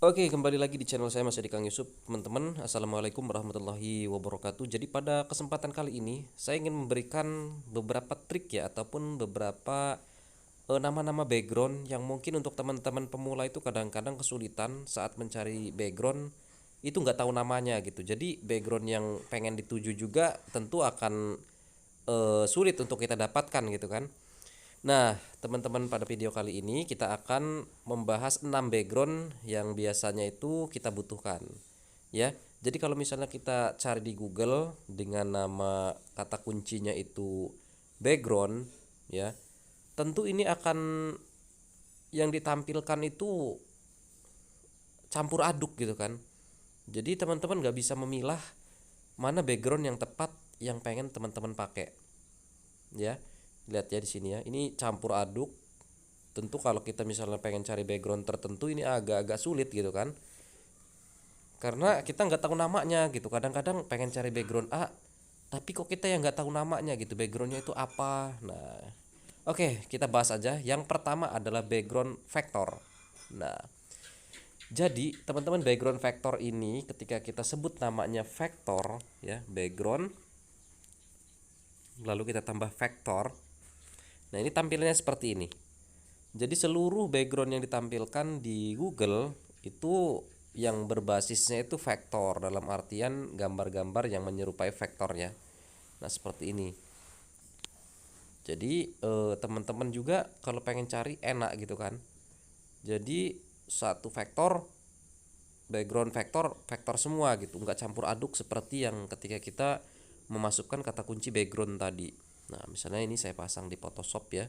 Oke, kembali lagi di channel saya Mas Edi Kang Yusuf. Teman-teman, Assalamualaikum warahmatullahi wabarakatuh. Jadi pada kesempatan kali ini, saya ingin memberikan beberapa trik ya, ataupun beberapa nama-nama background yang mungkin untuk teman-teman pemula itu kadang-kadang kesulitan saat mencari background itu nggak tahu namanya gitu. Jadi background yang pengen dituju juga tentu akan sulit untuk kita dapatkan gitu kan. Nah, teman-teman, pada video kali ini kita akan membahas 6 background yang biasanya itu kita butuhkan. Ya. Jadi kalau misalnya kita cari di Google dengan nama kata kuncinya itu background, ya. Tentu ini akan yang ditampilkan itu campur aduk gitu kan. Jadi teman-teman nggak bisa memilah mana background yang tepat yang pengen teman-teman pakai. Ya. Lihat ya di sini ya. Ini campur aduk. Tentu kalau kita misalnya pengen cari background tertentu ini agak-agak sulit gitu kan, karena kita nggak tahu namanya gitu. Kadang-kadang pengen cari background A tapi kok kita yang nggak tahu namanya gitu, backgroundnya itu apa. Nah, oke, kita bahas aja. Yang pertama adalah background vector. Nah, jadi teman-teman, background vector ini ketika kita sebut namanya vector ya, background lalu kita tambah vector. Nah, ini tampilannya seperti ini. Jadi seluruh background yang ditampilkan di Google itu yang berbasisnya itu vektor, dalam artian gambar-gambar yang menyerupai vektornya. Nah, seperti ini. Jadi teman-teman juga kalau pengen cari enak gitu kan. Jadi satu vektor, background vektor, vektor semua gitu, nggak campur aduk seperti yang ketika kita memasukkan kata kunci background tadi. Nah, misalnya ini saya pasang di Photoshop ya.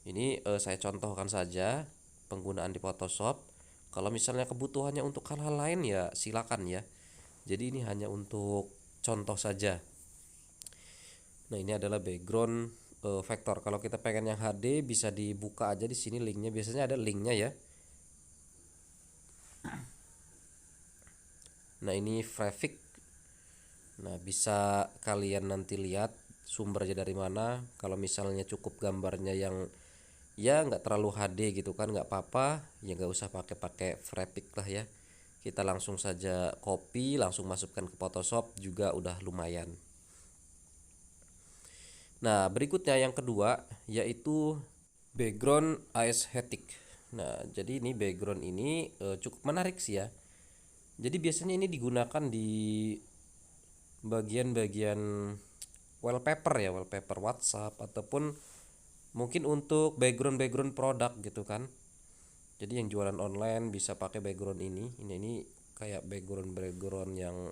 Ini saya contohkan saja penggunaan di Photoshop. Kalau misalnya kebutuhannya untuk hal-hal lain ya silakan ya. Jadi ini hanya untuk contoh saja. Nah, ini adalah background vektor. Kalau kita pengen yang HD bisa dibuka aja di sini linknya. Biasanya ada linknya ya. Nah, ini Frevik. Nah, bisa kalian nanti lihat sumbernya dari mana. Kalau misalnya cukup gambarnya yang ya nggak terlalu HD gitu kan, nggak apa-apa ya, nggak usah pakai Frevik lah ya. Kita langsung saja copy, langsung masukkan ke Photoshop juga udah lumayan. Nah, berikutnya yang kedua yaitu background aesthetic. Nah, jadi ini background ini cukup menarik sih ya. Jadi biasanya ini digunakan di bagian-bagian wallpaper ya, wallpaper WhatsApp, ataupun mungkin untuk background-background produk gitu kan. Jadi yang jualan online bisa pakai background ini. Ini kayak background-background yang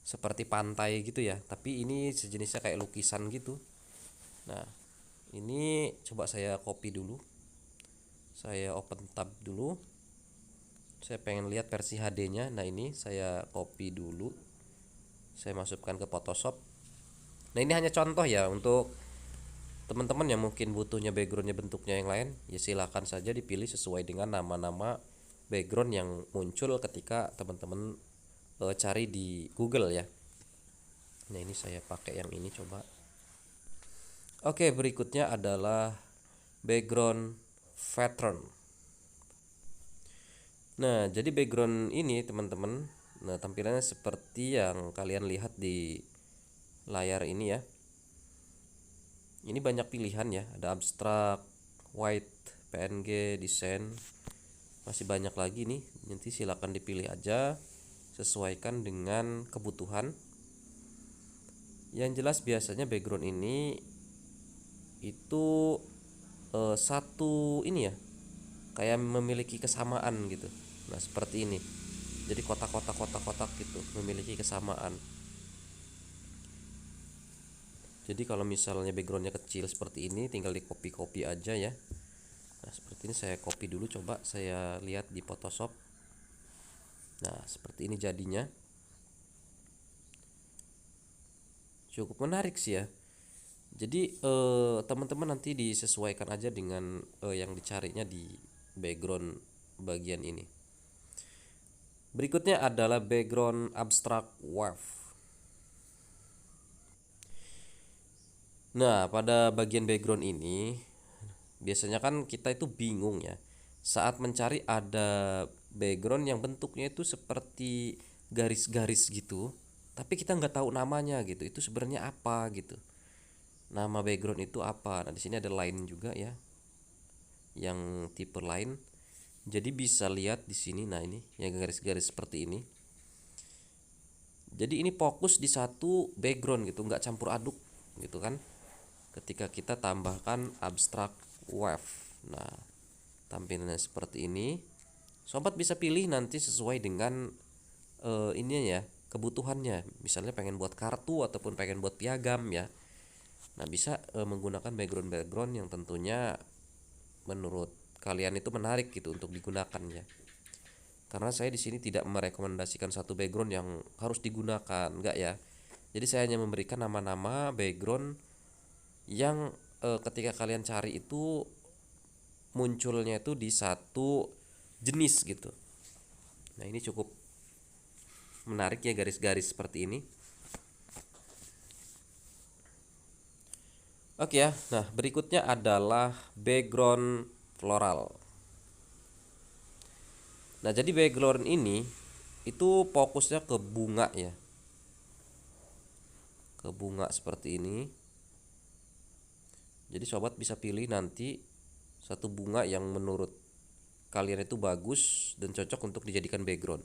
seperti pantai gitu ya, tapi ini sejenisnya kayak lukisan gitu. Nah, ini coba saya copy dulu. Saya open tab dulu. Saya pengen lihat versi HD-nya. Nah, ini saya copy dulu. Saya masukkan ke Photoshop. Nah, ini hanya contoh ya untuk teman-teman yang mungkin butuhnya backgroundnya bentuknya yang lain, ya silakan saja dipilih sesuai dengan nama-nama background yang muncul ketika teman-teman cari di Google ya. Nah, ini saya pakai yang ini coba. Oke, berikutnya adalah background pattern. Nah, jadi background ini teman-teman, nah tampilannya seperti yang kalian lihat di layar ini ya. Ini banyak pilihan ya, ada abstrak, white, PNG, desain, masih banyak lagi nih. Nanti silakan dipilih aja, sesuaikan dengan kebutuhan. Yang jelas biasanya background ini itu satu ini ya, kayak memiliki kesamaan gitu. Nah, seperti ini. Jadi kotak-kotak gitu memiliki kesamaan. Jadi kalau misalnya backgroundnya kecil seperti ini, tinggal di copy aja ya. Nah, seperti ini saya copy dulu, coba saya lihat di Photoshop. Nah, seperti ini jadinya. Cukup menarik sih ya. Jadi teman-teman nanti disesuaikan aja dengan yang dicarinya di background bagian ini. Berikutnya adalah background abstract wave. Nah, pada bagian background ini biasanya kan kita itu bingung ya saat mencari ada background yang bentuknya itu seperti garis-garis gitu, tapi kita nggak tahu namanya gitu. Itu sebenarnya apa gitu. Nama background itu apa? Nah, di sini ada line juga ya, yang tipe line. Jadi bisa lihat di sini. Nah, ini yang garis-garis seperti ini. Jadi ini fokus di satu background gitu, nggak campur aduk gitu kan. Ketika kita tambahkan abstract wave, nah tampilannya seperti ini. Sobat bisa pilih nanti sesuai dengan ini ya, kebutuhannya. Misalnya pengen buat kartu ataupun pengen buat piagam ya. Nah, bisa menggunakan background-background yang tentunya menurut kalian itu menarik gitu untuk digunakan ya. Karena saya di sini tidak merekomendasikan satu background yang harus digunakan, enggak ya. Jadi saya hanya memberikan nama-nama background yang ketika kalian cari itu munculnya itu di satu jenis gitu. Nah, ini cukup menarik ya, garis-garis seperti ini. Oke ya. Nah, berikutnya adalah background floral. Nah, jadi background ini itu fokusnya ke bunga ya. Ke bunga seperti ini. Jadi sobat bisa pilih nanti satu bunga yang menurut kalian itu bagus dan cocok untuk dijadikan background.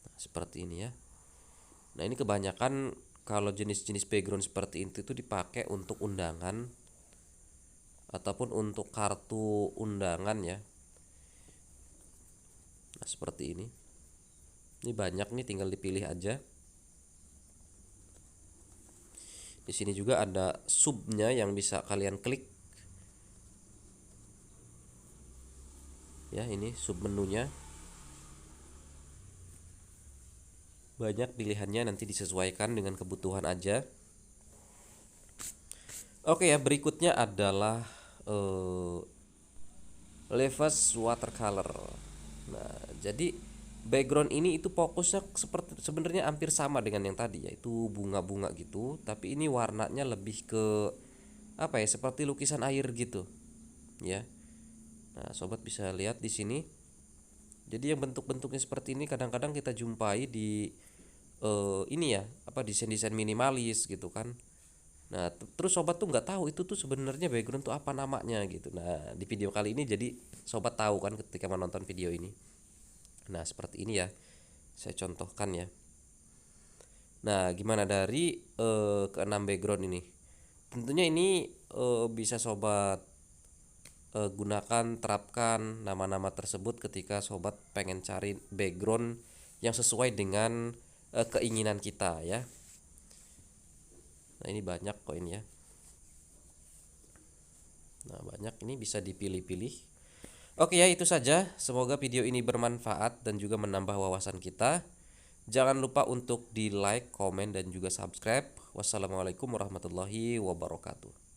Nah, seperti ini ya. Nah, ini kebanyakan kalau jenis-jenis background seperti itu dipakai untuk undangan ataupun untuk kartu undangan ya. Nah, seperti ini. Ini banyak nih, tinggal dipilih aja. Di sini juga ada subnya yang bisa kalian klik. Ya, ini sub menunya. Banyak pilihannya, nanti disesuaikan dengan kebutuhan aja. Oke ya, berikutnya adalah Leaves watercolor. Nah, jadi background ini itu fokusnya seperti sebenarnya hampir sama dengan yang tadi, yaitu bunga-bunga gitu, tapi ini warnanya lebih ke apa ya, seperti lukisan air gitu ya. Nah, sobat bisa lihat di sini. Jadi yang bentuk-bentuknya seperti ini kadang-kadang kita jumpai di ini ya, apa, desain-desain minimalis gitu kan. Nah, terus sobat tuh nggak tahu itu tuh sebenarnya background tuh apa namanya gitu. Nah, di video kali ini jadi sobat tahu kan ketika menonton video ini. Nah, seperti ini ya. Saya contohkan ya. Nah, gimana dari keenam background ini? Tentunya ini bisa sobat gunakan, terapkan nama-nama tersebut ketika sobat pengen cari background yang sesuai dengan keinginan kita ya. Nah, ini banyak koin ya. Nah, banyak, ini bisa dipilih-pilih. Oke ya, itu saja. Semoga video ini bermanfaat dan juga menambah wawasan kita. Jangan lupa untuk di like, komen, dan juga subscribe. Wassalamualaikum warahmatullahi wabarakatuh.